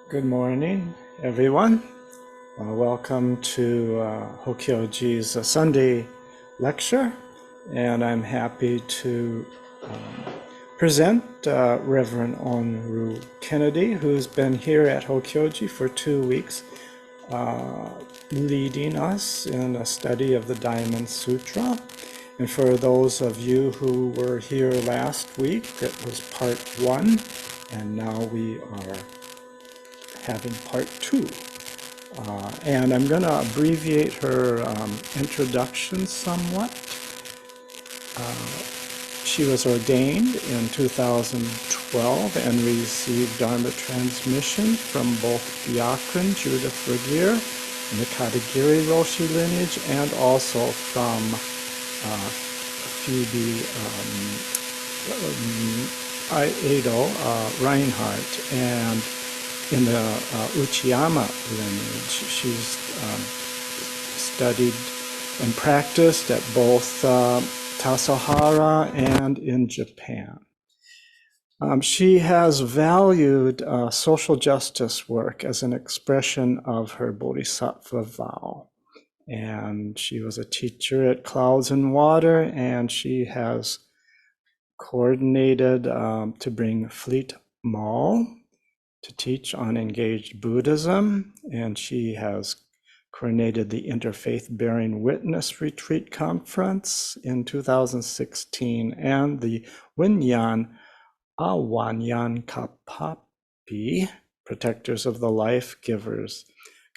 Good morning, everyone. Welcome to Hokyoji's Sunday lecture, and I'm happy to present Reverend Onryu Kennedy, who's been here at Hokyoji for 2 weeks, leading us in a study of the Diamond Sutra. And for those of you who were here last week, it was part 1, and now we are having part 2. And I'm going to abbreviate her introduction somewhat. She was ordained in 2012 and received Dharma transmission from both Byakuren Judith Vergeer and the Katagiri Roshi lineage, and also from Phoebe Edo Reinhardt. And in the Uchiyama lineage, she's studied and practiced at both Tassajara and in Japan. She has valued social justice work as an expression of her bodhisattva vow. And she was a teacher at Clouds and Water, and she has coordinated to bring Fleet Mall to teach on engaged Buddhism, and she has coordinated the Interfaith Bearing Witness Retreat Conference in 2016 and the Winyan Awanyan Kapapi, Protectors of the Life Givers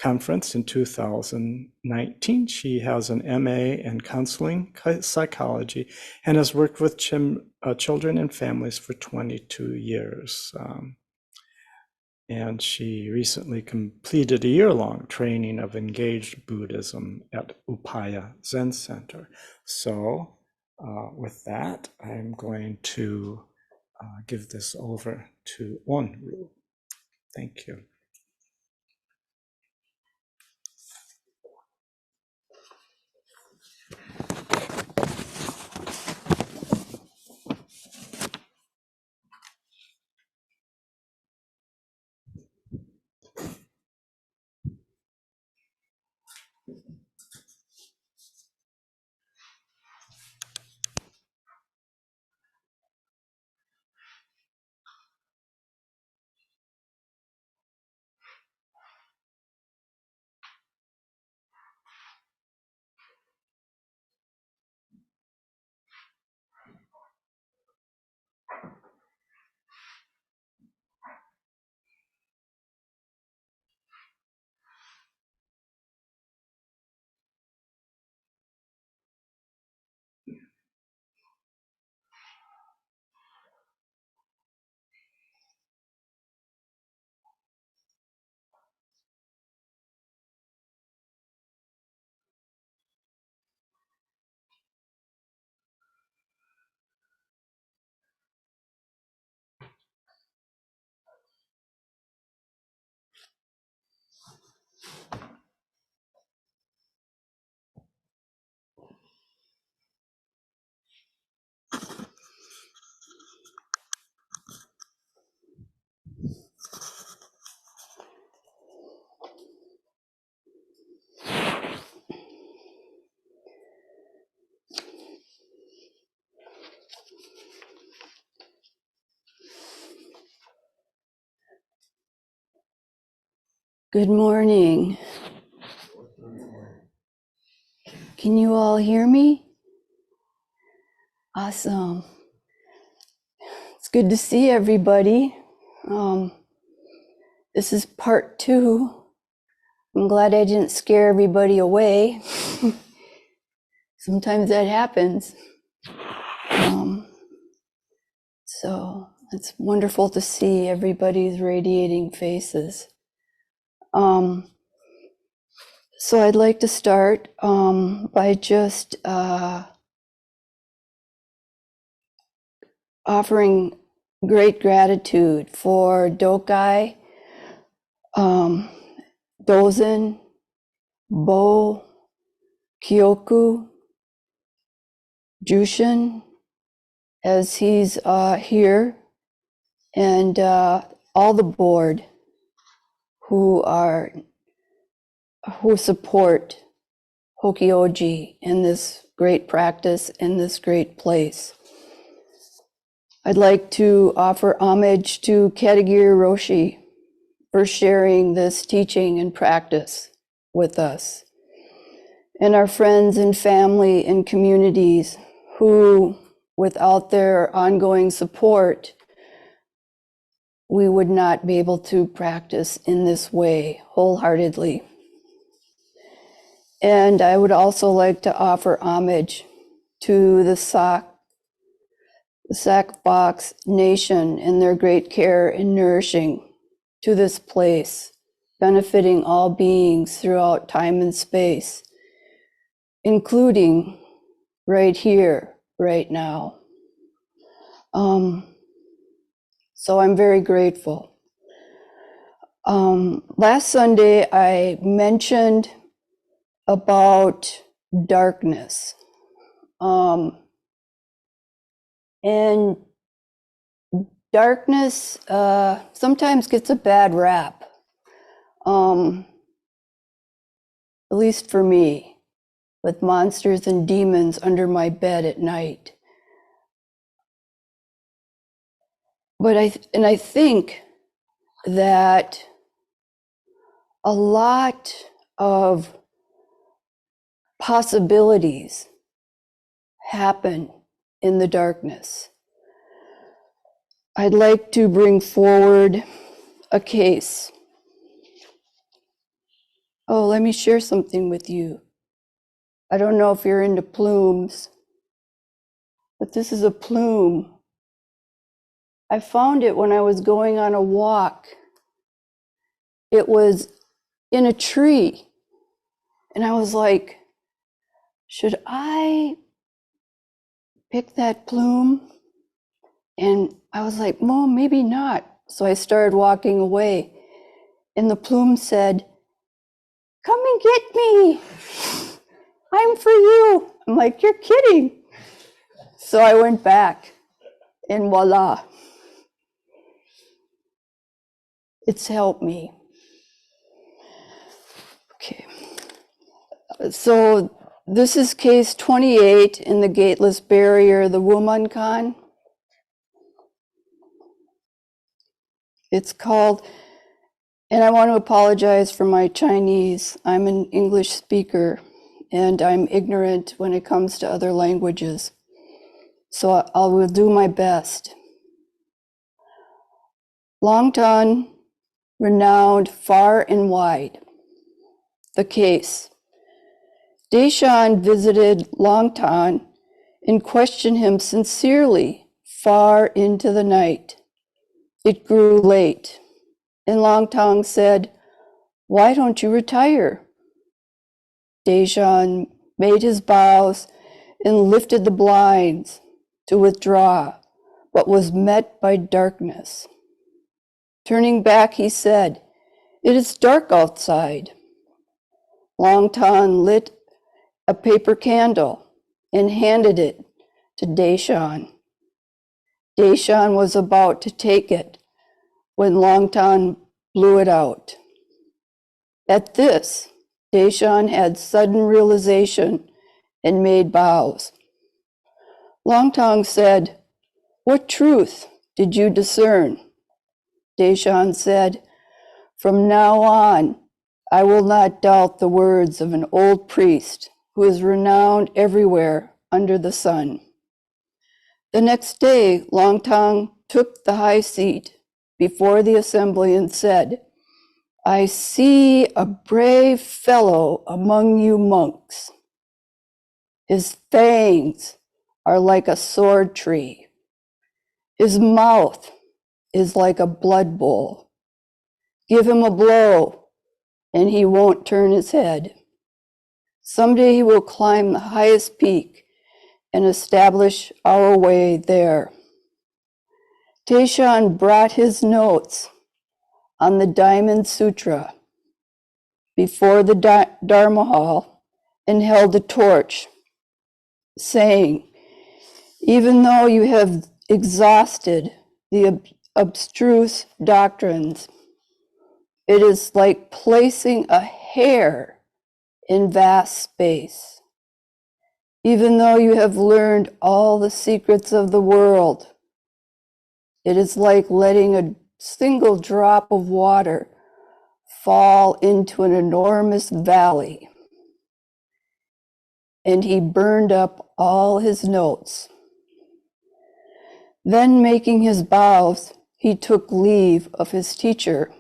Conference in 2019. She has an MA in counseling psychology and has worked with children and families for 22 years. And she recently completed a year-long training of engaged Buddhism at Upaya Zen Center. So with that, I'm going to give this over to Onryu. Thank you. Good morning. Can you all hear me? Awesome. It's good to see everybody. This is part 2. I'm glad I didn't scare everybody away. Sometimes that happens. So it's wonderful to see everybody's radiating faces. So I'd like to start by just offering great gratitude for Dokai, Dozen, Bo, Kyoku, Jushin, as he's here, and all the board who support Hokyoji in this great practice, in this great place. I'd like to offer homage to Katagiri Roshi for sharing this teaching and practice with us, and our friends and family and communities who, without their ongoing support, we would not be able to practice in this way wholeheartedly. And I would also like to offer homage to the Sackbox Nation and their great care in nourishing to this place, benefiting all beings throughout time and space, including right here, right now. So I'm very grateful. Last Sunday, I mentioned about darkness. And darkness sometimes gets a bad rap, at least for me, with monsters and demons under my bed at night. But I think that a lot of possibilities happen in the darkness. I'd like to bring forward a case. Oh, let me share something with you. I don't know if you're into plumes, but this is a plume. I found it when I was going on a walk. It was in a tree. And I was like, should I pick that plume? And I was like, Mom, maybe not. So I started walking away. And the plume said, come and get me. I'm for you. I'm like, you're kidding. So I went back and voila. It's helped me. Okay. So this is case 28 in the gateless barrier, the Wumonkan. It's called, and I want to apologize for my Chinese. I'm an English speaker and I'm ignorant when it comes to other languages. So I will do my best. Longtan, renowned far and wide. The case. Deshan visited Longtan and questioned him sincerely far into the night. It grew late, and Longtan said, why don't you retire? Deshan made his bows and lifted the blinds to withdraw, but was met by darkness. Turning back, he said, it is dark outside. Longtan lit a paper candle and handed it to Deshan. Deshan was about to take it when Longtan blew it out. At this, Deshan had sudden realization and made bows. Longtan said, what truth did you discern? Deshan said, from now on, I will not doubt the words of an old priest who is renowned everywhere under the sun. The next day, Longtan took the high seat before the assembly and said, I see a brave fellow among you monks. His fangs are like a sword tree. His mouth is like a blood bowl. Give him a blow, and he won't turn his head. Someday he will climb the highest peak and establish our way there. Deshan brought his notes on the Diamond Sutra before the Dharma hall and held a torch, saying, even though you have exhausted the abstruse doctrines, It is like placing a hair in vast space. Even though you have learned all the secrets of the world, it is like letting a single drop of water fall into an enormous valley. And he burned up all his notes. Then, making his bows, he took leave of his teacher.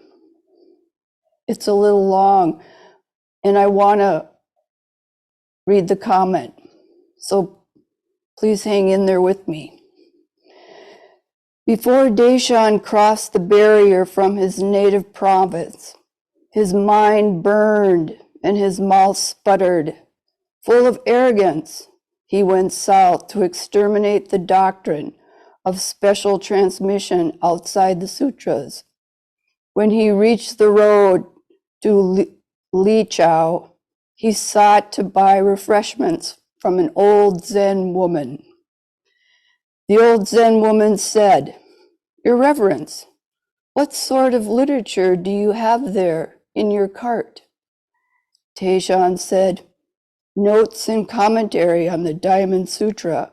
It's a little long, and I want to read the comment, so please hang in there with me. Before Daishan crossed the barrier from his native province, his mind burned and his mouth sputtered. Full of arrogance, he went south to exterminate the doctrine of special transmission outside the sutras. When he reached the road to Li Chao, he sought to buy refreshments from an old Zen woman. The old Zen woman said, "Your Reverence, what sort of literature do you have there in your cart?" Taishan said, "Notes and commentary on the Diamond Sutra."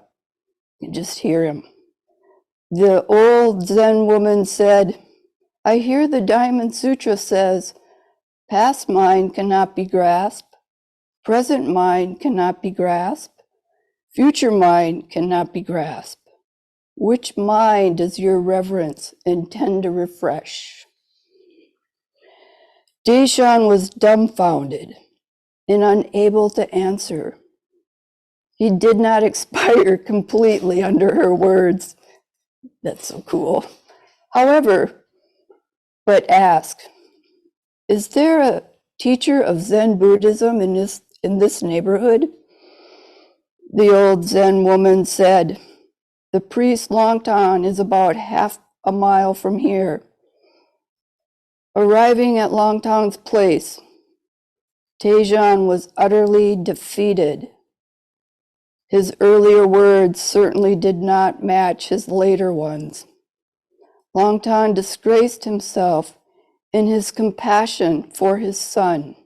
You just hear him. The old Zen woman said, "I hear the Diamond Sutra says, past mind cannot be grasped, present mind cannot be grasped, future mind cannot be grasped. Which mind does your reverence intend to refresh?" Daishan was dumbfounded and unable to answer. He did not expire completely under her words. That's so cool. However, but asked, "Is there a teacher of Zen Buddhism in this neighborhood?" The old Zen woman said, "The priest Longtan is about half a mile from here." Arriving at Longtan's place, Taishan was utterly defeated. His earlier words certainly did not match his later ones. Longtan disgraced himself in his compassion for his son.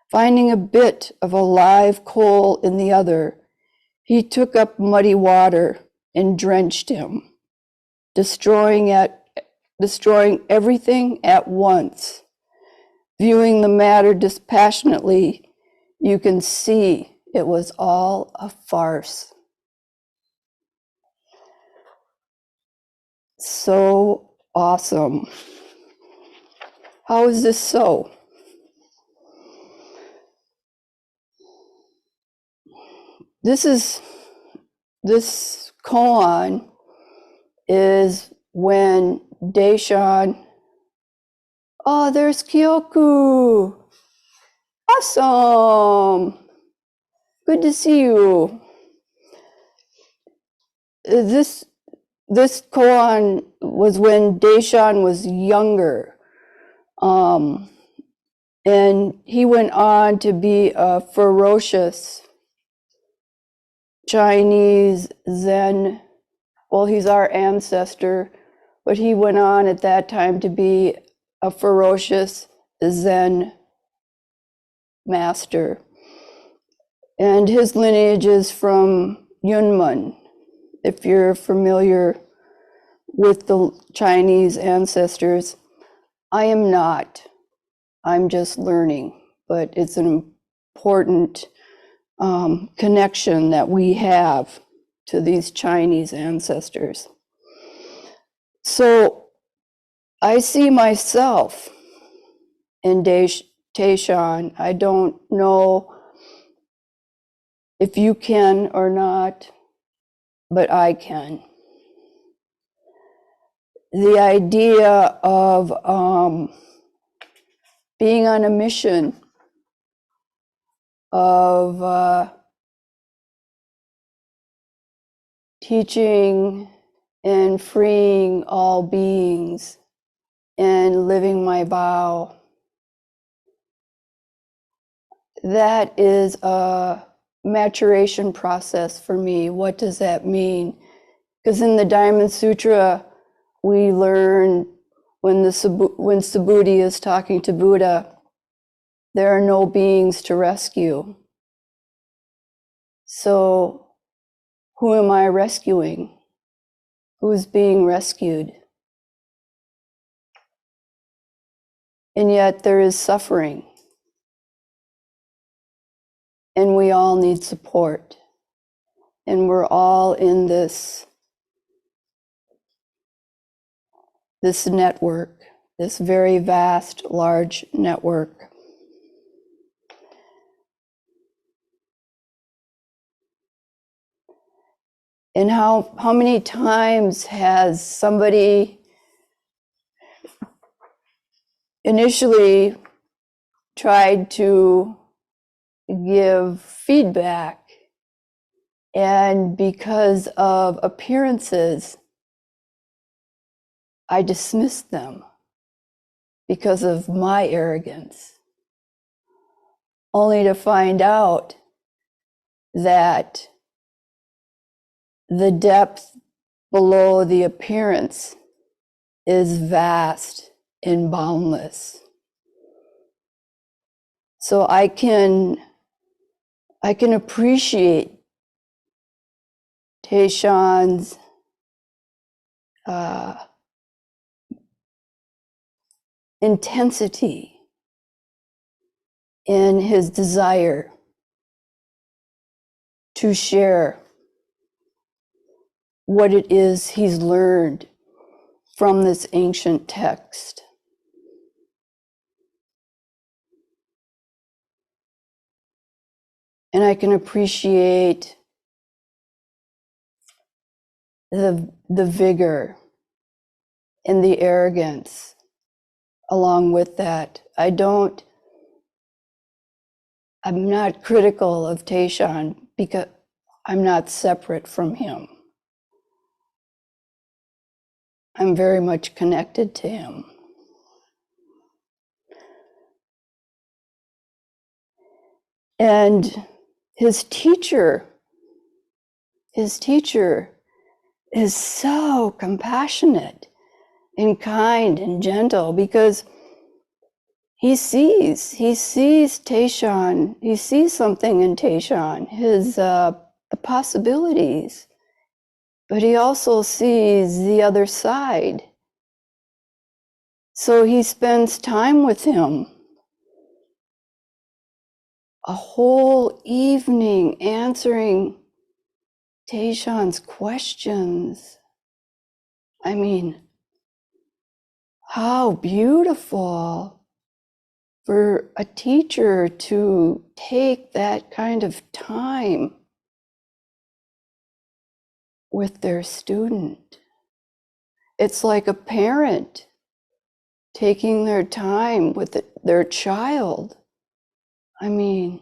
Finding a bit of a live coal in the other, he took up muddy water and drenched him, destroying everything at once. Viewing the matter dispassionately, you can see it was all a farce. So awesome. How is this so? This koan is when Daishan, oh, there's Kyoku. Awesome. Good to see you. This koan was when Daishan was younger. And he went on to be a ferocious Chinese Zen, well, he's our ancestor, but he went on at that time to be a ferocious Zen master. And his lineage is from Yunmen, if you're familiar with the Chinese ancestors. I am not. I'm just learning, but it's an important connection that we have to these Chinese ancestors. So I see myself in Taishan. I don't know if you can or not, but I can. The idea of being on a mission of teaching and freeing all beings and living my vow. That is a maturation process for me. What does that mean? Because in the Diamond Sutra, we learn when Subhuti is talking to Buddha, there are no beings to rescue. So who am I rescuing? Who's being rescued? And yet there is suffering. And we all need support. And we're all in this network, this very vast, large network. And how many times has somebody initially tried to give feedback, and because of appearances, I dismissed them because of my arrogance, only to find out that the depth below the appearance is vast and boundless. So I can appreciate Taishan's intensity in his desire to share what it is he's learned from this ancient text. And I can appreciate the vigor and the arrogance along with that. I'm not critical of Taishan because I'm not separate from him. I'm very much connected to him. And his teacher is so compassionate and kind and gentle because he sees Taishan, he sees something in Taishan, the possibilities, but he also sees the other side. So he spends time with him, a whole evening answering Taishan's questions. I mean, how beautiful for a teacher to take that kind of time with their student. It's like a parent taking their time with their child. I mean,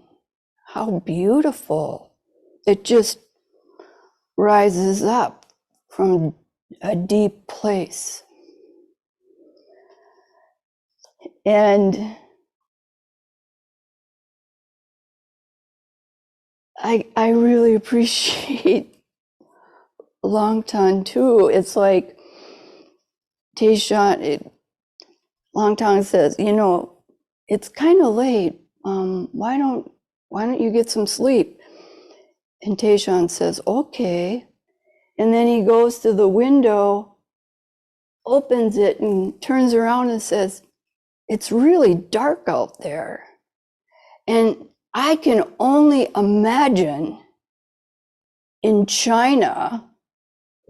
how beautiful. It just rises up from a deep place. And I really appreciate Longtan too. It's like Taishan, Longtan says, it's kind of late. Why don't you get some sleep? And Taishan says, okay. And then he goes to the window, opens it, and turns around and says, it's really dark out there. And I can only imagine in China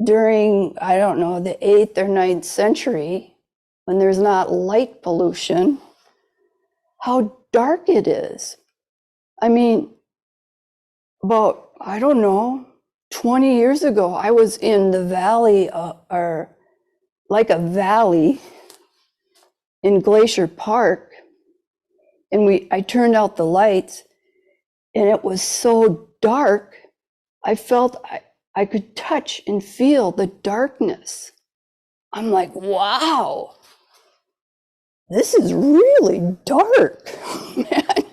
during, I don't know, the 8th or 9th century, when there's not light pollution, how dark it is. I mean, about, I don't know, 20 years ago, I was in the valley, or like a valley in Glacier Park, and I turned out the lights, and it was so dark, I felt I could touch and feel the darkness. I'm like, wow, this is really dark, man.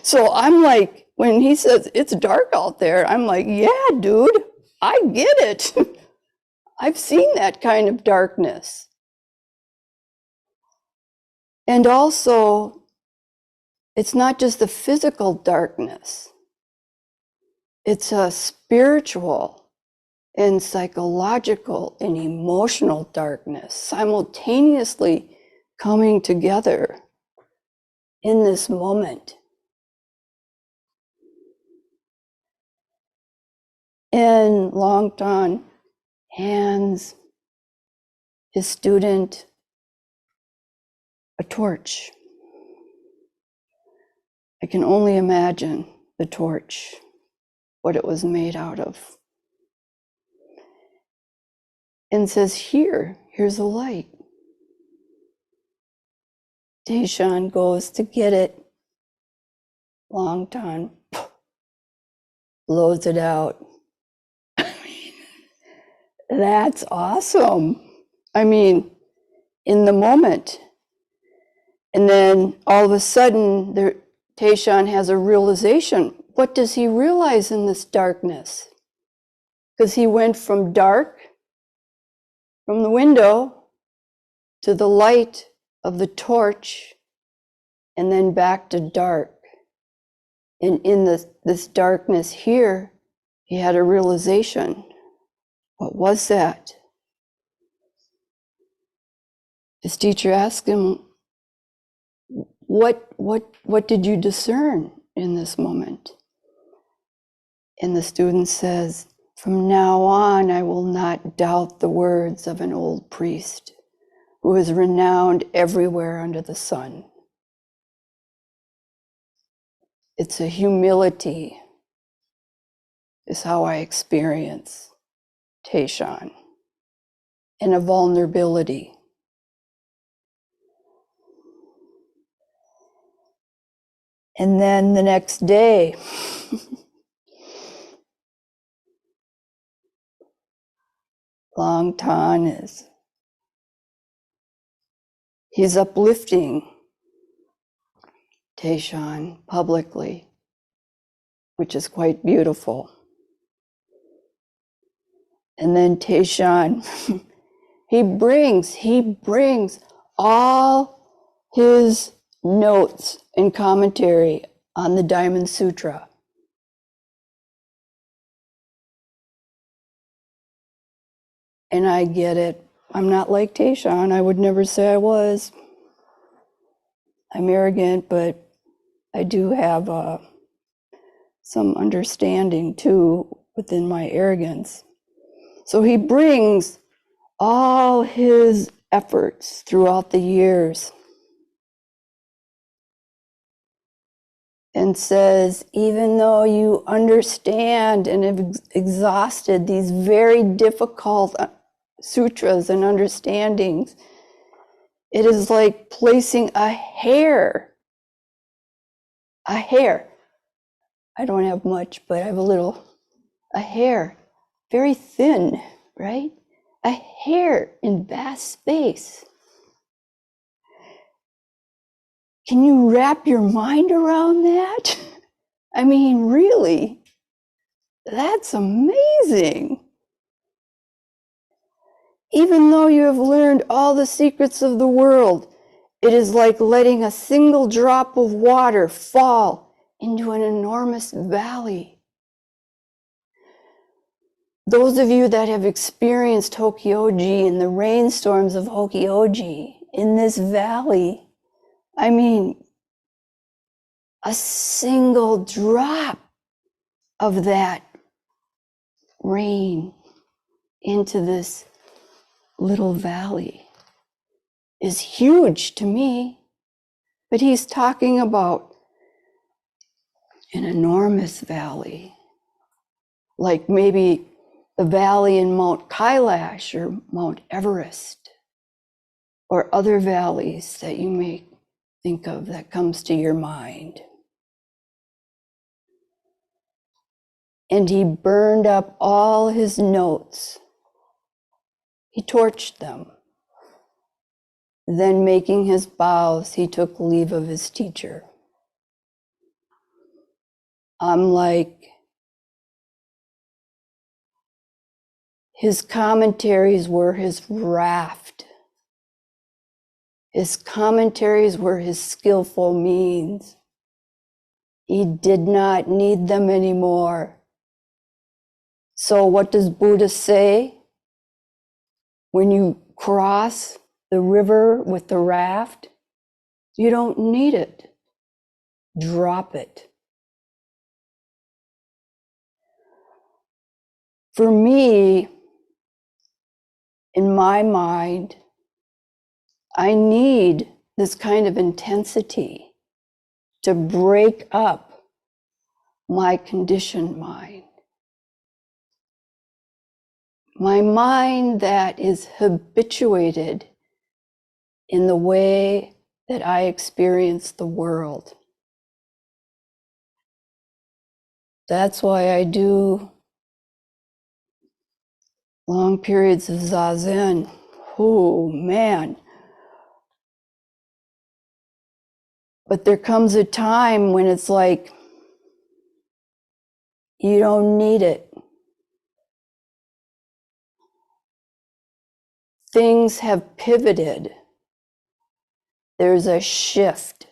So I'm like, when he says it's dark out there, I'm like, yeah, dude, I get it. I've seen that kind of darkness. And also, it's not just the physical darkness, it's a spiritual and psychological and emotional darkness simultaneously coming together in this moment. And Longtan hands his student a torch. I can only imagine the torch, what it was made out of. And says, here's a light. Daishan goes to get it. Longtan blows it out. I mean, that's awesome. I mean, in the moment. And then all of a sudden, Taishan has a realization. What does he realize in this darkness? Because he went from dark, from the window, to the light of the torch, and then back to dark. And in this darkness here, he had a realization. What was that? His teacher asked him, what did you discern in this moment? And the student says, from now on, I will not doubt the words of an old priest who is renowned everywhere under the sun. It's a humility, is how I experience Taishan, and a vulnerability. And then the next day, Longtan he's uplifting Taishan publicly, which is quite beautiful. And then Taishan, he brings all his notes and commentary on the Diamond Sutra. And I get it. I'm not like Taishan. I would never say I was. I'm arrogant, but I do have some understanding too within my arrogance. So he brings all his efforts throughout the years and says, even though you understand and have exhausted these very difficult sutras and understandings, it is like placing a hair. I don't have much, but I have a hair, very thin, right? A hair in vast space. Can you wrap your mind around that? I mean, really, that's amazing. Even though you have learned all the secrets of the world, it is like letting a single drop of water fall into an enormous valley. Those of you that have experienced Hokyoji and the rainstorms of Hokyoji in this valley, I mean, a single drop of that rain into this little valley is huge to me. But he's talking about an enormous valley, like maybe the valley in Mount Kailash or Mount Everest, or other valleys that you may think of that comes to your mind. And he burned up all his notes. He torched them. Then, making his bows, he took leave of his teacher. I'm like, his commentaries were his raft His commentaries were his skillful means. He did not need them anymore. So what does Buddha say? When you cross the river with the raft, you don't need it. Drop it. For me, in my mind, I need this kind of intensity to break up my conditioned mind. My mind that is habituated in the way that I experience the world. That's why I do long periods of zazen. Oh, man. But there comes a time when it's like, you don't need it. Things have pivoted. There's a shift.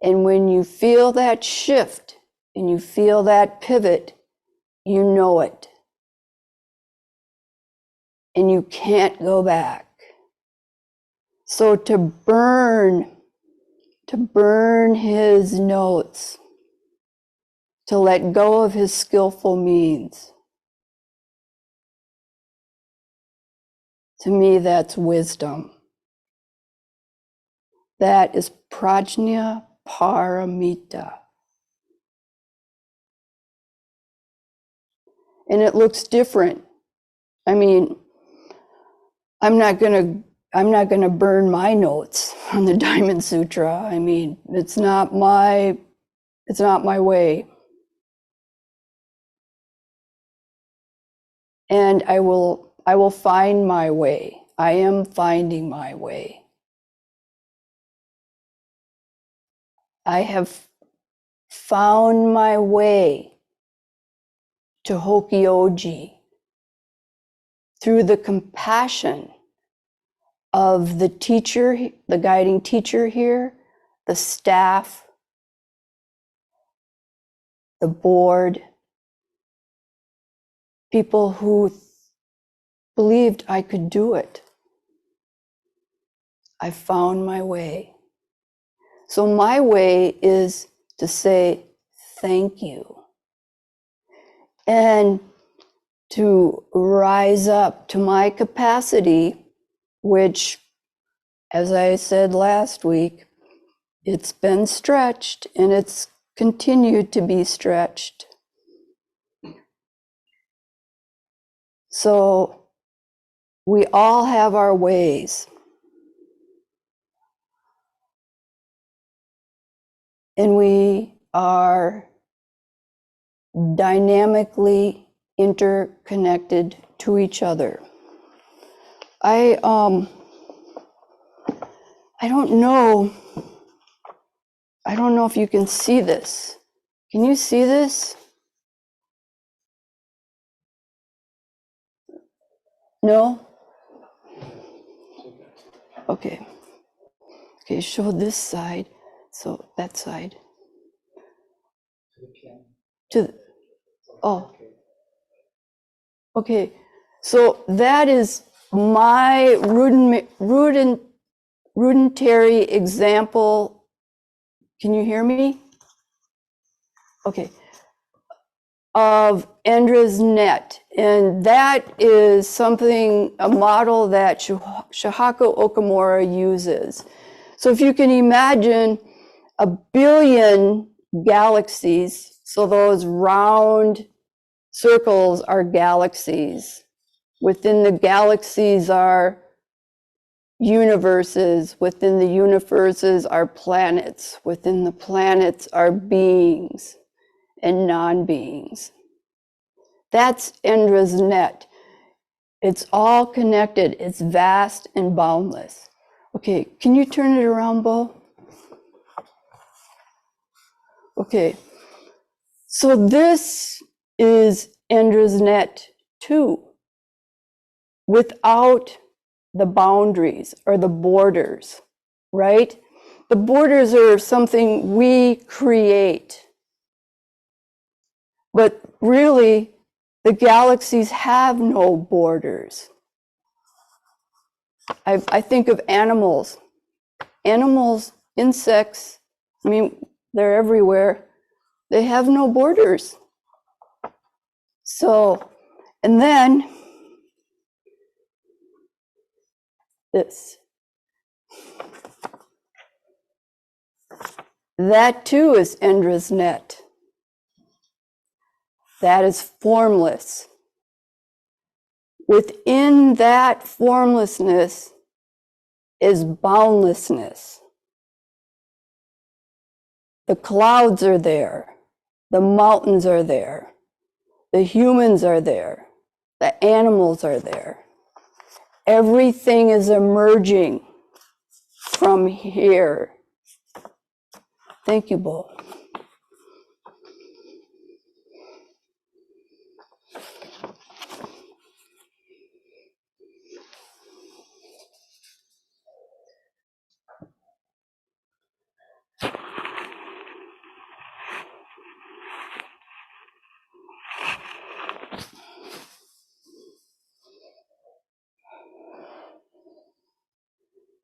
And when you feel that shift and you feel that pivot, you know it. And you can't go back. So to burn his notes, to let go of his skillful means, to me, that's wisdom. That is prajna paramita. And it looks different. I mean, I'm not gonna burn my notes on the Diamond Sutra. I mean, it's not my way. And I will find my way. I am finding my way. I have found my way to Hokyoji through the compassion of the teacher, the guiding teacher here, the staff, the board, people who believed I could do it. I found my way. So my way is to say thank you and to rise up to my capacity, which, as I said last week, it's been stretched and it's continued to be stretched. So we all have our ways. And we are dynamically interconnected to each other. I don't know if you can see this. Can you see this? No? Okay. Okay, show this side. So that side. Oh. Okay. So that is my rudimentary example. Can you hear me? Okay. Of Endra's net. And that is something, a model that Shihako Okamura uses. So if you can imagine 1 billion galaxies, so those round circles are galaxies. Within the galaxies are universes. Within the universes are planets. Within the planets are beings and non-beings. That's Endra's net. It's all connected. It's vast and boundless. Okay, can you turn it around, Bo? Okay, so this is Endra's net too, without the boundaries or the borders, right? The borders are something we create. But really, the galaxies have no borders. I think of animals. Animals, insects, I mean, they're everywhere. They have no borders. So, and then this. That too is Indra's net. That is formless. Within that formlessness is boundlessness. The clouds are there. The mountains are there. The humans are there. The animals are there. Everything is emerging from here. Thank you, Bo.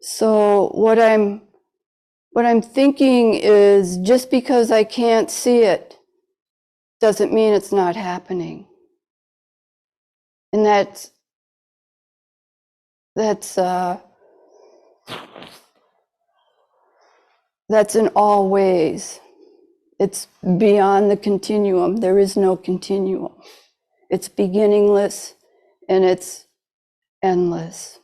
So what I'm thinking is, just because I can't see it doesn't mean it's not happening. And that's in all ways. It's beyond the continuum. There is no continuum. It's beginningless and it's endless.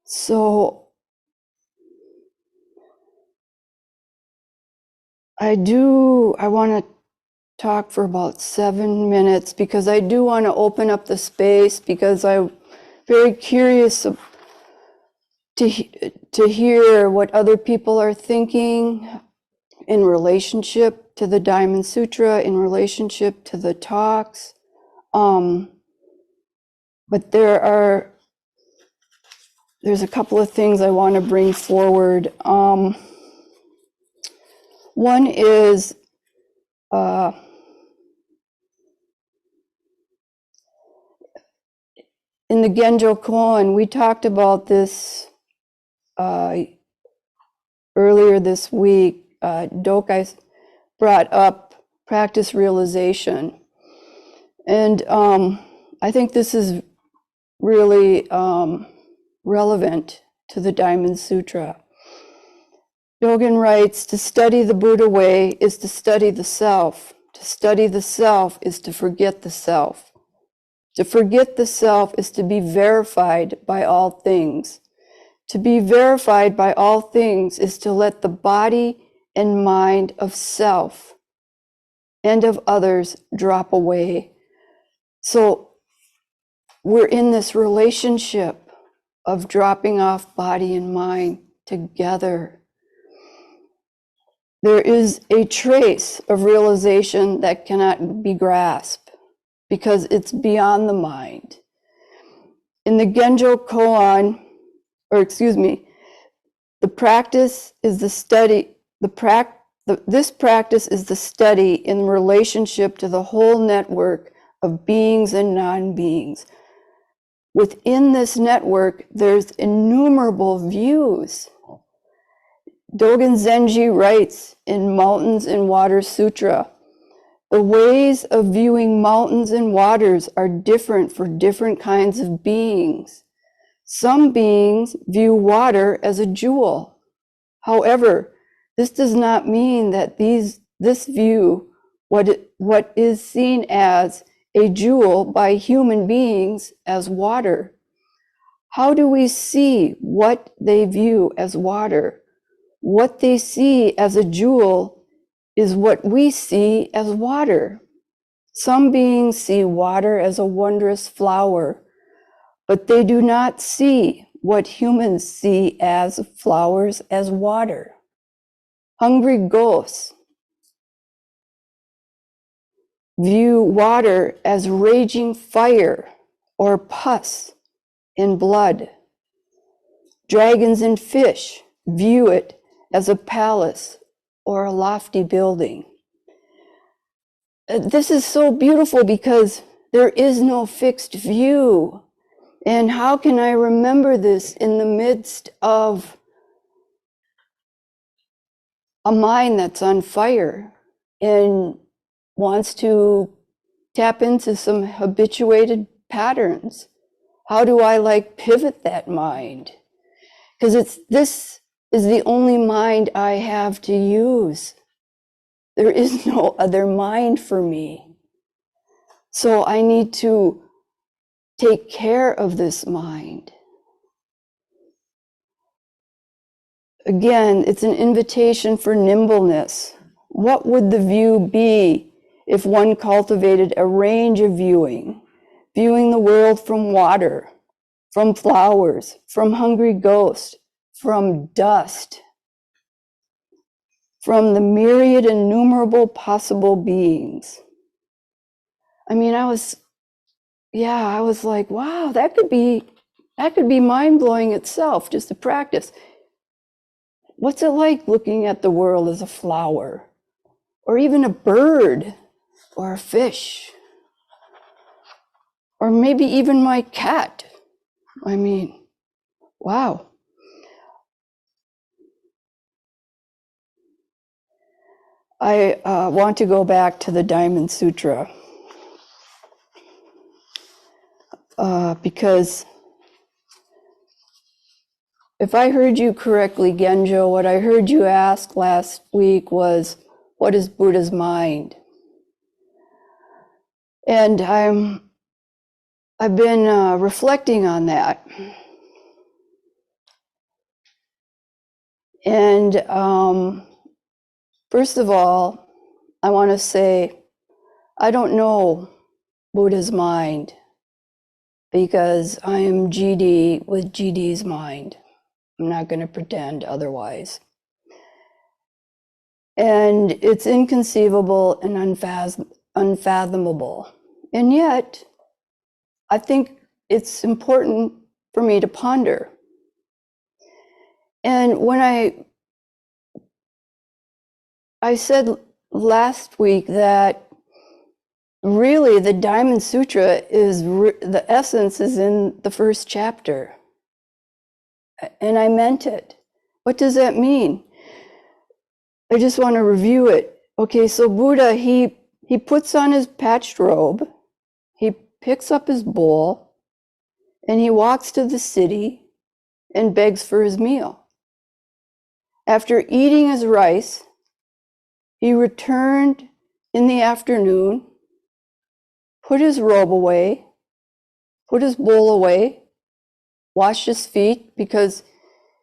So I want to talk for about 7 minutes because I do want to open up the space, because I'm very curious to hear what other people are thinking in relationship to the Diamond Sutra, in relationship to the talks. But there's a couple of things I want to bring forward. One is in the Genjo Koan, we talked about this earlier this week. Dokai brought up practice realization. And I think this is really relevant to the Diamond Sutra. Dogen writes, to study the Buddha way is to study the self. To study the self is to forget the self. To forget the self is to be verified by all things. To be verified by all things is to let the body and mind of self and of others drop away. So we're in this relationship of dropping off body and mind together. There is a trace of realization that cannot be grasped because it's beyond the mind. In the Genjo Koan, the practice is the study, this practice is the study in relationship to the whole network of beings and non-beings. Within this network, there's innumerable views. Dogen Zenji writes in Mountains and Waters Sutra, the ways of viewing mountains and waters are different for different kinds of beings. Some beings view water as a jewel. However, this does not mean that this view what is seen as a jewel by human beings as water. How do we see what they view as water? What they see as a jewel is what we see as water. Some beings see water as a wondrous flower, but they do not see what humans see as flowers as water. Hungry ghosts view water as raging fire or pus in blood. Dragons and fish view it as a palace or a lofty building. This is so beautiful because there is no fixed view. And how can I remember this in the midst of a mind that's on fire and wants to tap into some habituated patterns? How do I pivot that mind? Because this is the only mind I have to use. There is no other mind for me. So I need to take care of this mind. Again, it's an invitation for nimbleness. What would the view be if one cultivated a range of viewing the world from water, from flowers, from hungry ghosts, from dust, from the myriad innumerable possible beings? I mean, I was like, wow, that could be mind-blowing itself, just to practice. What's it like looking at the world as a flower, or even a bird, or a fish, or maybe even my cat? I mean, wow. I want to go back to the Diamond Sutra because if I heard you correctly, Genjo, what I heard you ask last week was, what is Buddha's mind? And I've been reflecting on that. And first of all, I want to say, I don't know Buddha's mind because I am GD with GD's mind. I'm not going to pretend otherwise. And it's inconceivable and unfathomable. And yet, I think it's important for me to ponder. And when I said last week that really the Diamond Sutra is, the essence is in the first chapter. And I meant it. What does that mean? I just want to review it. Okay, so Buddha, he puts on his patched robe, he picks up his bowl, and he walks to the city and begs for his meal. After eating his rice, he returned in the afternoon, put his robe away, put his bowl away, washed his feet because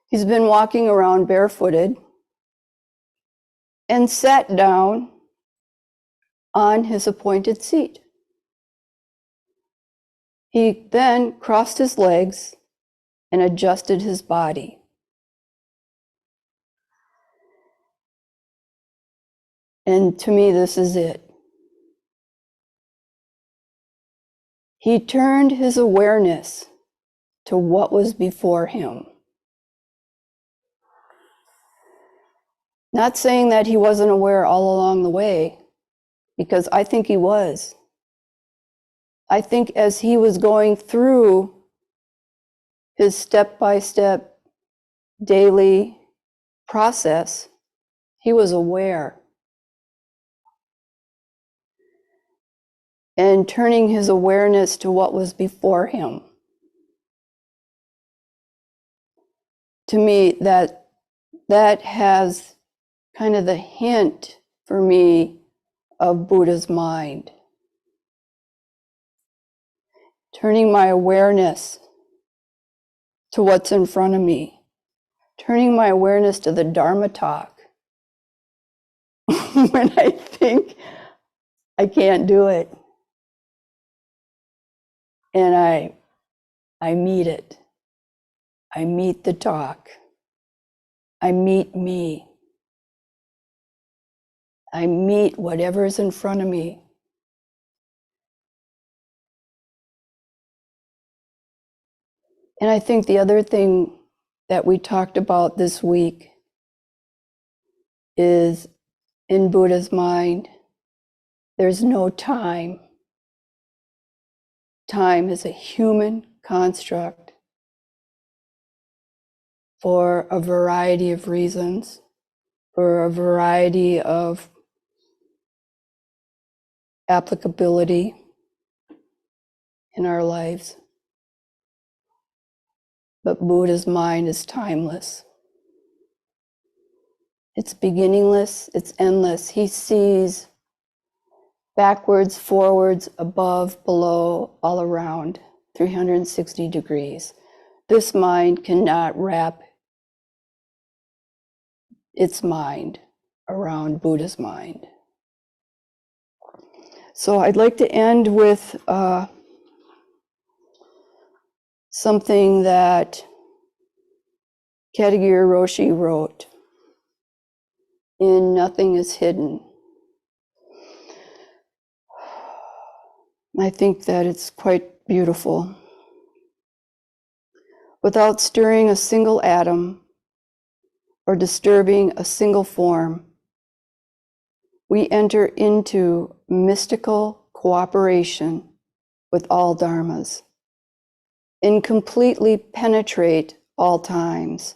he's been walking around barefooted, and sat down on his appointed seat. He then crossed his legs and adjusted his body. And to me, this is it. He turned his awareness to what was before him. Not saying that he wasn't aware all along the way, because I think he was. I think as he was going through his step-by-step daily process, he was aware. And turning his awareness to what was before him. To me, that has kind of the hint for me of Buddha's mind. Turning my awareness to what's in front of me. Turning my awareness to the Dharma talk. When I think I can't do it. And I meet it. I meet the talk. I meet me. I meet whatever's in front of me. And I think the other thing that we talked about this week is in Buddha's mind, there's no time. Time is a human construct for a variety of reasons, for a variety of applicability in our lives. But Buddha's mind is timeless. It's beginningless, it's endless. He sees backwards, forwards, above, below, all around, 360 degrees. This mind cannot wrap its mind around Buddha's mind. So I'd like to end with something that Katagiri Roshi wrote in Nothing is Hidden. I think that it's quite beautiful. Without stirring a single atom or disturbing a single form, we enter into mystical cooperation with all dharmas and completely penetrate all times.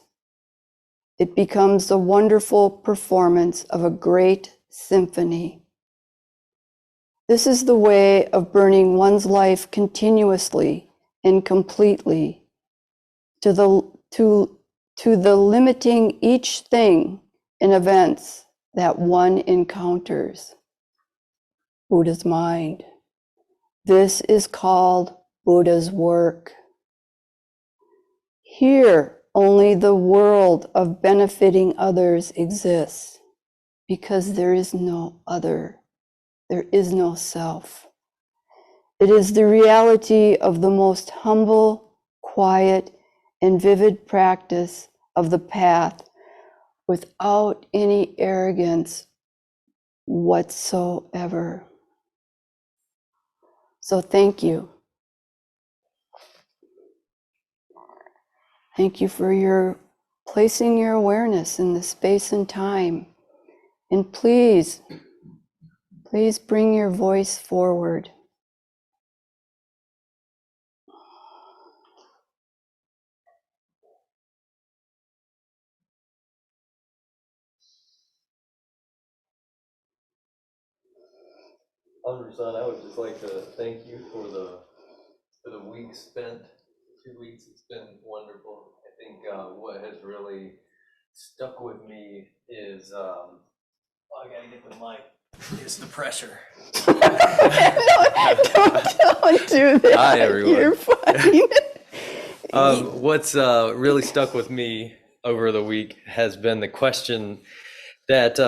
It becomes the wonderful performance of a great symphony. This is the way of burning one's life continuously and completely to the limiting each thing in events that one encounters. Buddha's mind. This is called Buddha's work. Here, only the world of benefiting others exists, because there is no other. There is no self. It is the reality of the most humble, quiet, and vivid practice of the path without any arrogance whatsoever. So thank you. Thank you for your placing your awareness in the space and time. And please bring your voice forward. Onryu-san, I would just like to thank you for the week spent, 2 weeks. It's been wonderful. I think what has really stuck with me is, I gotta get the mic, is the pressure. Don't do that. Hi, everyone. You're fine. What's really stuck with me over the week has been the question that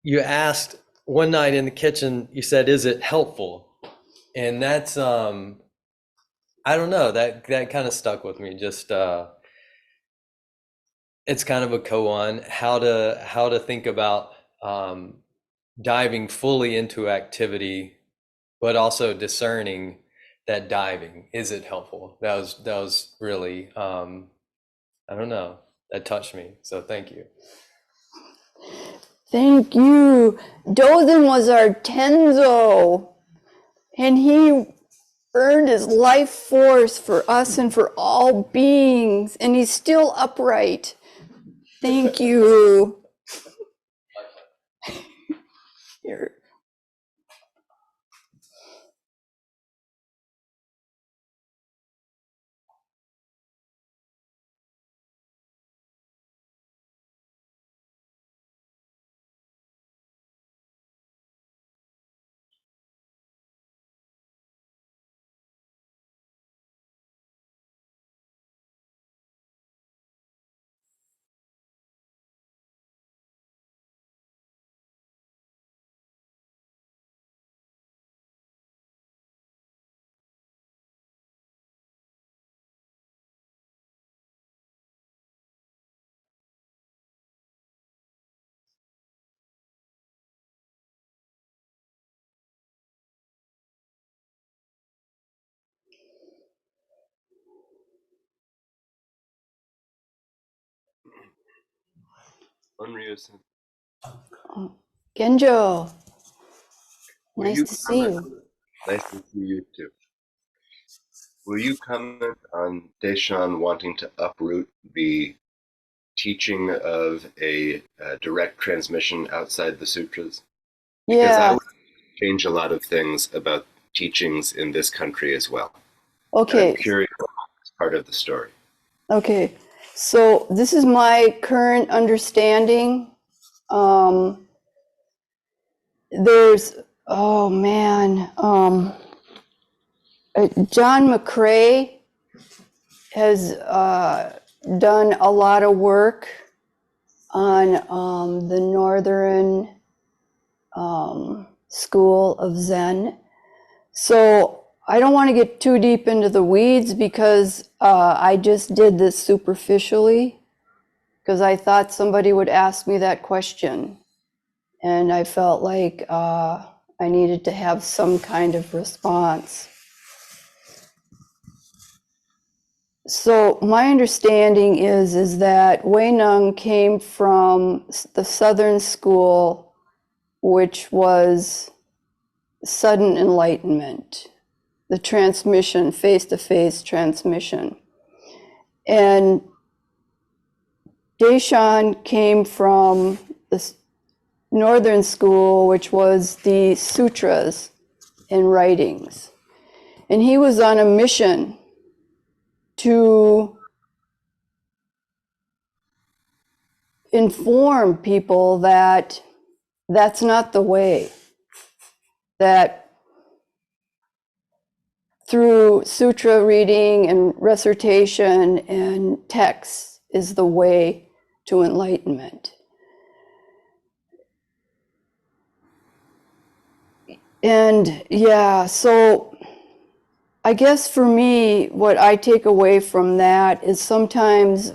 you asked one night in the kitchen. You said, "Is it helpful?" And that's I don't know, that kind of stuck with me. Just it's kind of a koan, how to think about diving fully into activity, but also discerning that diving, is it helpful? That was really I don't know, that touched me. So thank you. Thank you. Dozen was our Tenzo, and he earned his life force for us and for all beings, and he's still upright. Thank you. Here. Onryu-san, Genjo, will nice you to see comment? you. Nice to see you too. Will you comment on Deshan wanting to uproot the teaching of a direct transmission outside the sutras? Because I Yeah, would change a lot of things about teachings in this country as well. And I'm okay, curious about this part of the story. okay. So this is my current understanding. There's, oh man, John McCrae has done a lot of work on the Northern School of Zen. So I don't want to get too deep into the weeds because I just did this superficially because I thought somebody would ask me that question. And I felt like I needed to have some kind of response. So my understanding is that Wei Nung came from the Southern School, which was sudden enlightenment, the transmission, face-to-face transmission. And Deshan came from the Northern School, which was the sutras and writings. And he was on a mission to inform people that that's not the way, that through sutra reading and recitation and texts is the way to enlightenment. And yeah, so I guess for me, what I take away from that is sometimes,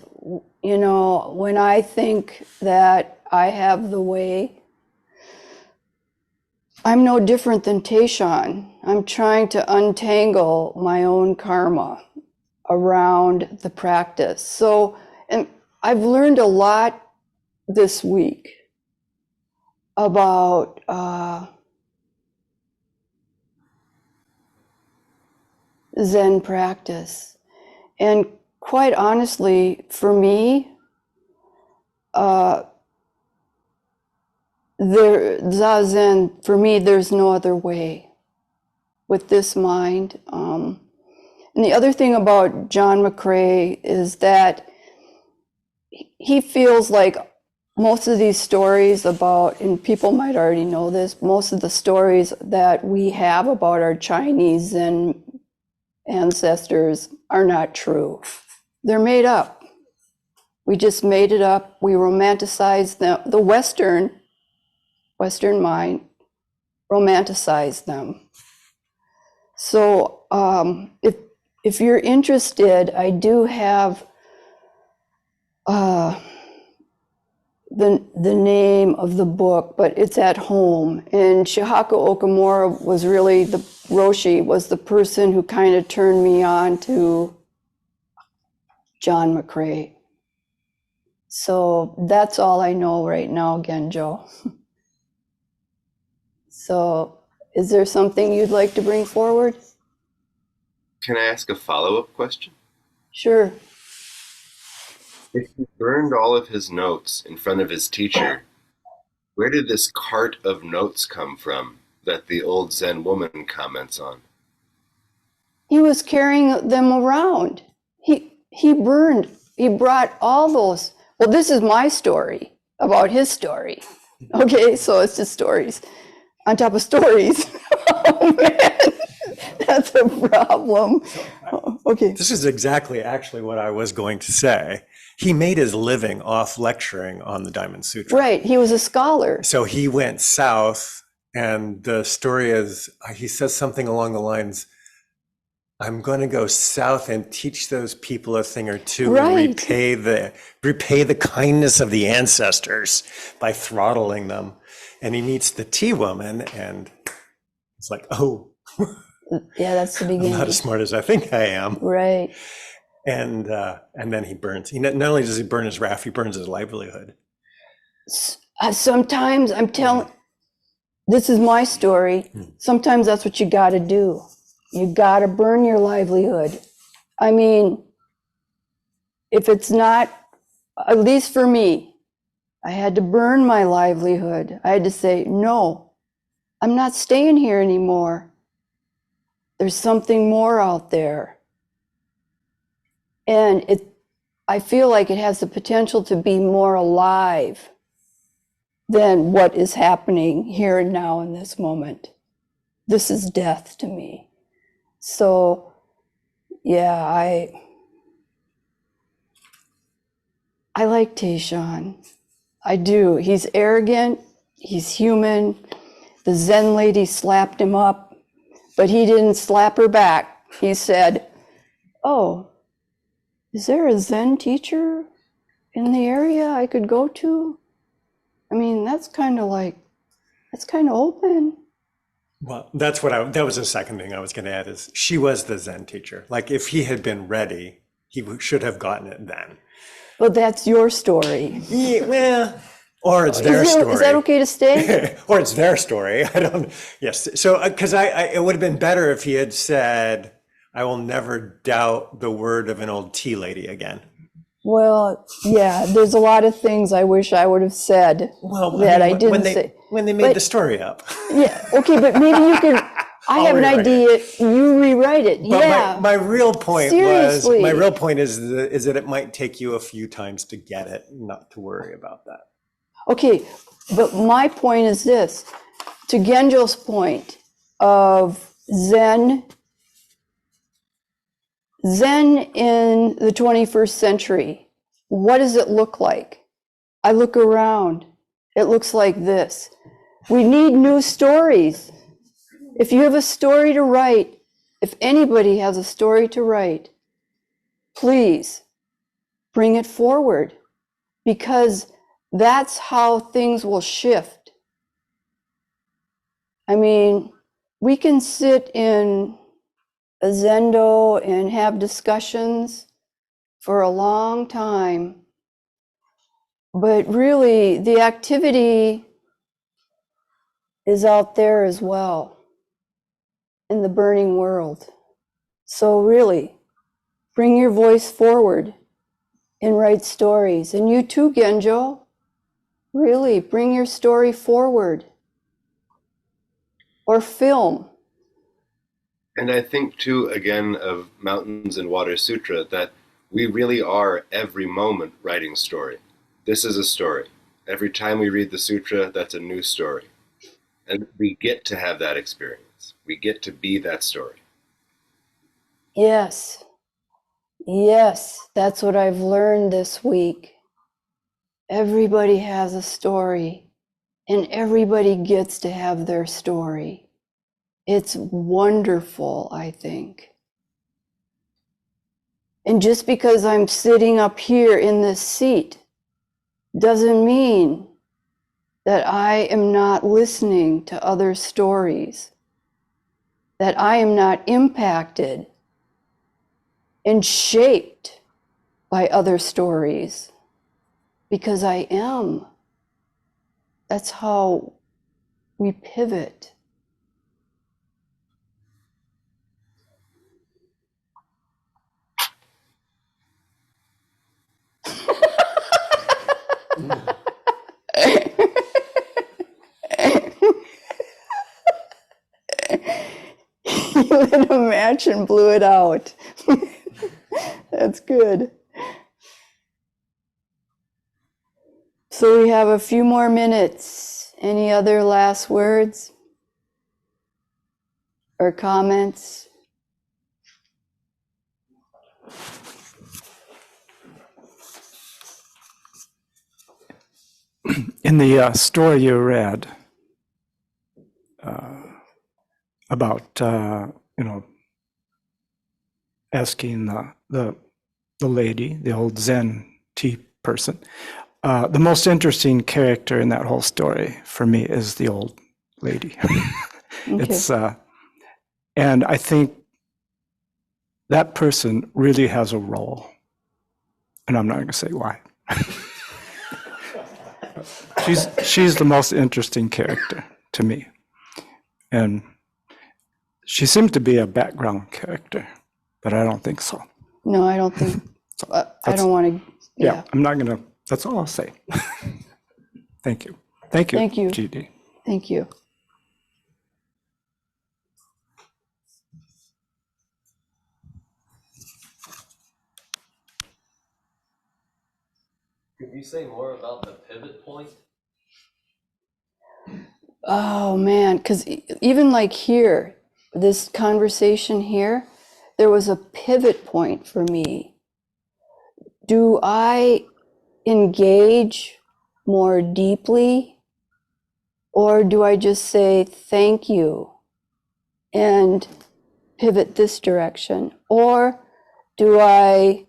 you know, when I think that I have the way, I'm no different than Taishan. I'm trying to untangle my own karma around the practice. So, and I've learned a lot this week about Zen practice. And quite honestly, for me, Zazen, for me, there's no other way with this mind. And the other thing about John McCrae is that he feels like most of these stories about, and people might already know this, most of the stories that we have about our Chinese Zen ancestors are not true. They're made up. We just made it up. We romanticized them. The Western mind romanticized them. So if you're interested, I do have the name of the book, but it's at home. And Shihaku Okamura was really Roshi was the person who kind of turned me on to John McCrae. So that's all I know right now, Genjo. So is there something you'd like to bring forward? Can I ask a follow-up question? Sure. If he burned all of his notes in front of his teacher, where did this cart of notes come from that the old Zen woman comments on? He was carrying them around. He brought all those. Well, this is my story about his story. Okay, so it's just stories on top of stories. Oh man, that's a problem. Okay. This is exactly actually what I was going to say. He made his living off lecturing on the Diamond Sutra. Right, he was a scholar. So he went south, and the story is, he says something along the lines, I'm going to go south and teach those people a thing or two Right. and repay the kindness of the ancestors by throttling them. And he meets the tea woman, and it's like, oh, Yeah, that's the I'm beginning. not as smart as I think I am. Right. And then he burns. Not only does he burn his raft, he burns his livelihood. Sometimes I'm telling, this is my story. Sometimes that's what you got to do. You got to burn your livelihood. I mean, if it's not, at least for me, I had to burn my livelihood. I had to say, no, I'm not staying here anymore. There's something more out there. And I feel like it has the potential to be more alive than what is happening here and now in this moment. This is death to me. So, yeah, I like Taishan. I do. He's arrogant. He's human. The Zen lady slapped him up, but he didn't slap her back. He said, oh, is there a Zen teacher in the area I could go to? I mean, that's kind of open. Well, that was the second thing I was going to add is she was the Zen teacher. Like if he had been ready, he should have gotten it then. Well, that's your story. Yeah, well, or it's their story. Is that okay to stay? Or it's their story. I don't. Yes. So, because it would have been better if he had said, "I will never doubt the word of an old tea lady again." Well, yeah. There's a lot of things I wish I would have said that I didn't say when they made the story up. Yeah. Okay, but maybe you could. I have an idea. You rewrite it. But yeah. My real point Seriously. is that it might take you a few times to get it, not to worry about that. Okay, but my point is this, to Genjo's point of Zen in the 21st century, what does it look like? I look around, it looks like this. We need new stories. If you have a story to write, if anybody has a story to write, please bring it forward, because that's how things will shift. I mean, we can sit in a zendo and have discussions for a long time, but really the activity is out there as well in the burning world. So really, bring your voice forward and write stories. And you too, Genjo, really bring your story forward. Or film. And I think too, again, of Mountains and Water Sutra, that we really are every moment writing story. This is a story. Every time we read the sutra, that's a new story. And we get to have that experience. We get to be that story. Yes. Yes, that's what I've learned this week. Everybody has a story, and everybody gets to have their story. It's wonderful, I think. And just because I'm sitting up here in this seat doesn't mean that I am not listening to other stories, that I am not impacted and shaped by other stories, because I am. That's how we pivot. You lit a match and blew it out. That's good. So we have a few more minutes. Any other last words or comments? In the story you read about asking the lady, the old Zen tea person, the most interesting character in that whole story for me is the old lady. Okay. It's and I think that person really has a role, and I'm not going to say why. she's the most interesting character to me. And she seemed to be a background character, but I don't think so. No, I don't think, I don't want to, Yeah, I'm not going to, that's all I'll say. Thank you. Thank you, Thank you. GD. Thank you. Could you say more about the pivot point? Oh man, because even like here, this conversation here, there was a pivot point for me. Do I engage more deeply, or do I just say thank you and pivot this direction? Or do I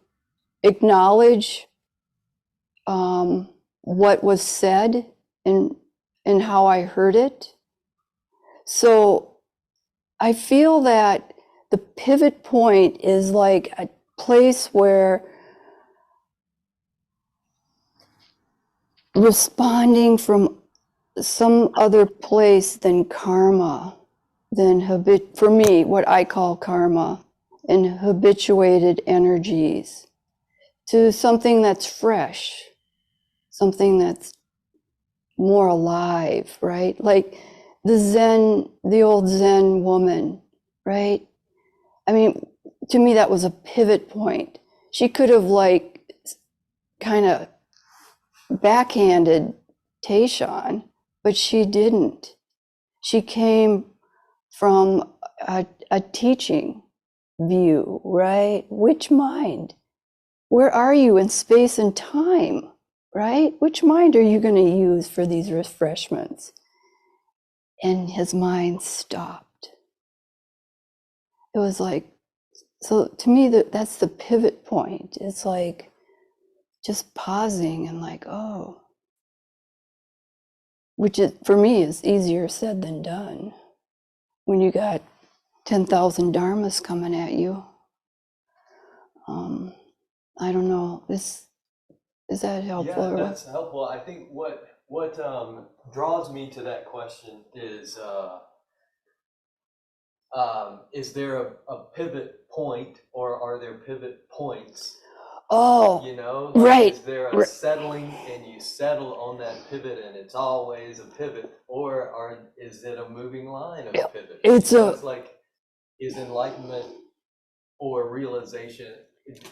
acknowledge what was said and how I heard it? So I feel that the pivot point is like a place where responding from some other place than karma, than for me, what I call karma, and habituated energies, to something that's fresh, something that's more alive, right? Like the old Zen woman, right? I mean, to me, that was a pivot point. She could have like kind of backhanded Taishan, but she didn't. She came from a teaching view, right? Which mind? Where are you in space and time, right? Which mind are you going to use for these refreshments? And his mind stopped. It was like, so to me, that's the pivot point. It's like just pausing and like, oh, which is, for me, is easier said than done when you got 10,000 dharmas coming at you. I don't know. Is that helpful? Yeah, that's helpful. I think what draws me to that question is there a pivot point, or are there pivot points? Oh, You know, right. Is there a settling and you settle on that pivot and it's always a pivot, or is it a moving line of pivot? It's is enlightenment or realization?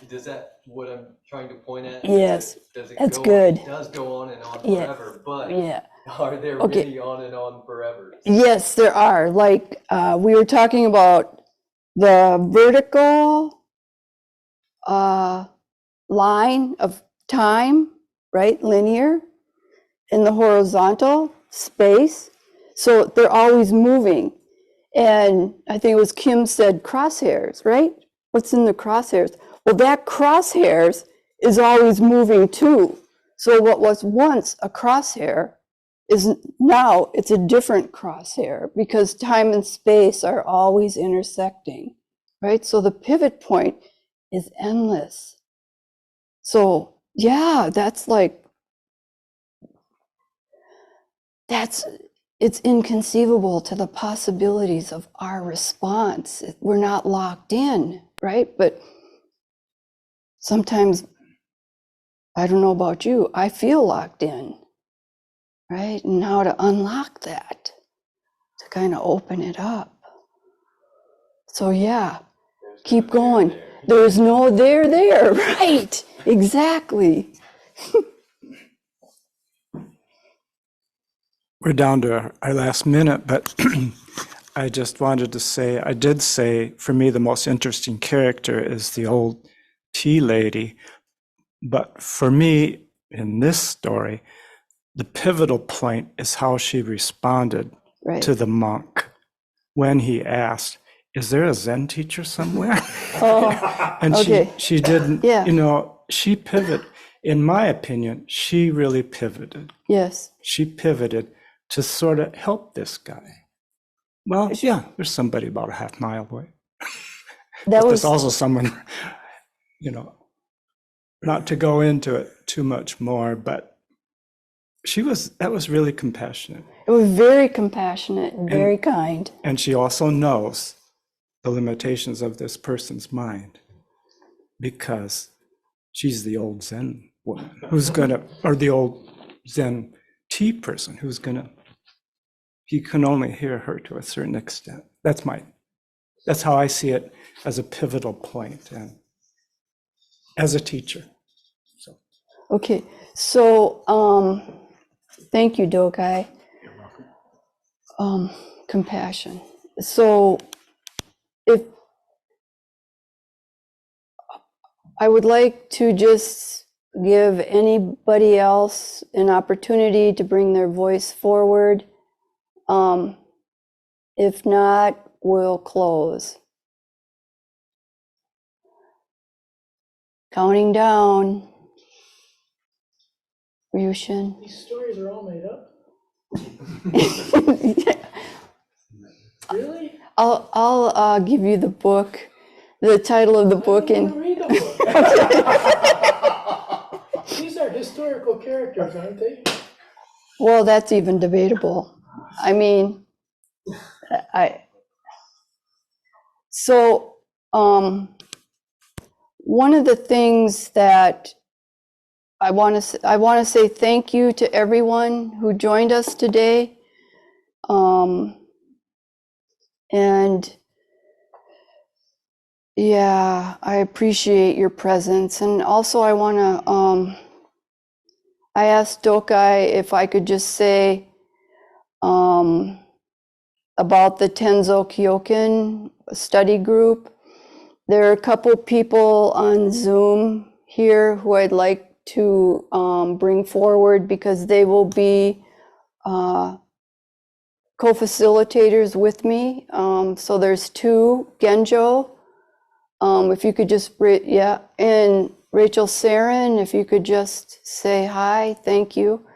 Does that what I'm trying to point at? Yes, does it that's go good. It does go on and on forever, but are there many on and on forever? Yes, there are. Like we were talking about the vertical line of time, right? Linear, and the horizontal space. So they're always moving. And I think it was Kim said crosshairs, right? What's in the crosshairs? Well, that crosshairs is always moving too. So what was once a crosshair is now it's a different crosshair, because time and space are always intersecting, right? So the pivot point is endless. So yeah, it's inconceivable to the possibilities of our response. We're not locked in, right? But sometimes, I don't know about you, I feel locked in, right? And how to unlock that, to kind of open it up. So yeah, keep going. There's no there, right? Exactly. We're down to our last minute, but I just wanted to say, I did say, for me, the most interesting character is the old tea lady. But for me, in this story, the pivotal point is how she responded to the monk when he asked, is there a Zen teacher somewhere? And she didn't, she pivoted. In my opinion, she really pivoted. Yes. She pivoted to sort of help this guy. Well, yeah, there's somebody about a half mile away. There's also someone, not to go into it too much more, but that was really compassionate. It was very compassionate and very kind. And she also knows the limitations of this person's mind, because she's the old Zen woman who's gonna, or the old Zen tea person who's gonna, he can only hear her to a certain extent. That's how I see it, as a pivotal point and as a teacher. So. Okay, so thank you, Dokai. You're welcome. Compassion. So if I would like to just give anybody else an opportunity to bring their voice forward. If not, we'll close. Counting down. Ryushin. These stories are all made up. Really? I'll give you the book, the title of the book, I and don't read the book. These are historical characters, aren't they? well, that's even debatable. I mean, so one of the things that I want to say thank you to everyone who joined us today. And yeah, I appreciate your presence. And also I want to, I asked Dokai if I could just say about the Tenzo Kyokin study group. There are a couple people on Zoom here who I'd like to bring forward, because they will be co-facilitators with me. So there's two, Genjo, if you could just, yeah, and Rachel Sarin, if you could just say hi, thank you.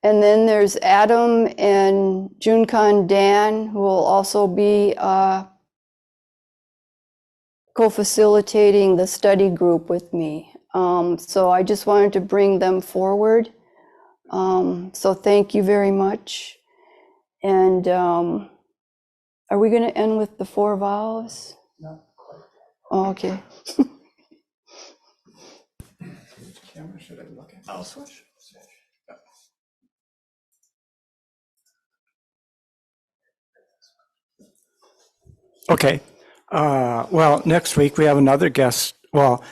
And then there's Adam and Junkan Dan, who will also be co-facilitating the study group with me. So I just wanted to bring them forward. So thank you very much. And are we going to end with the 4 vows? Not quite. Oh, okay. Which camera should I look at? I'll switch. Okay. Well, next week we have another guest. Well,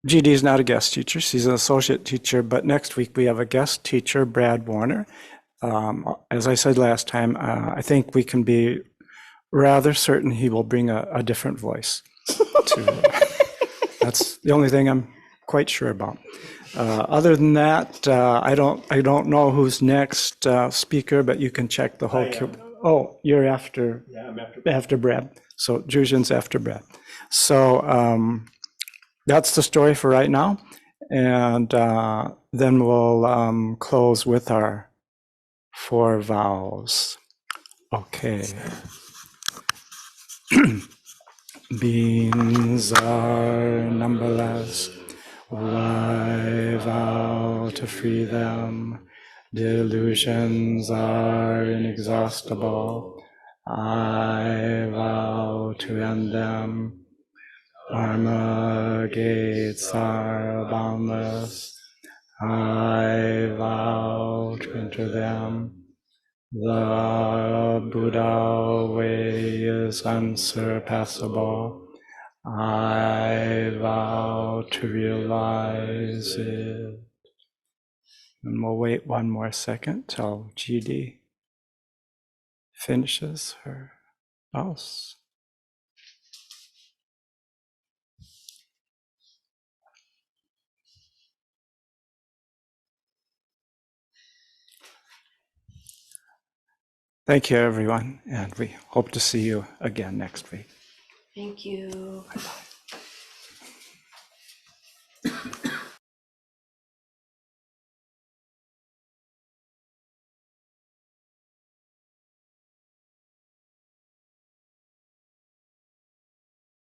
GD is not a guest teacher. She's an associate teacher. But next week we have a guest teacher, Brad Warner. As I said last time, I think we can be rather certain he will bring a different voice. That's the only thing I'm quite sure about. Other than that, I don't know who's next speaker, but you can check the whole queue. Oh, you're after. Yeah, I'm after Brad. So Jujin's after Brad. So that's the story for right now, and then we'll close with our 4 vows. Okay. Beings are numberless. Why vow to free them? Delusions are inexhaustible. I vow to end them. Dharma gates are boundless. I vow to enter them. The Buddha way is unsurpassable. I vow to realize it. And we'll wait 1 more second till GD finishes her vows. Thank you, everyone, and we hope to see you again next week. Thank you. Bye-bye.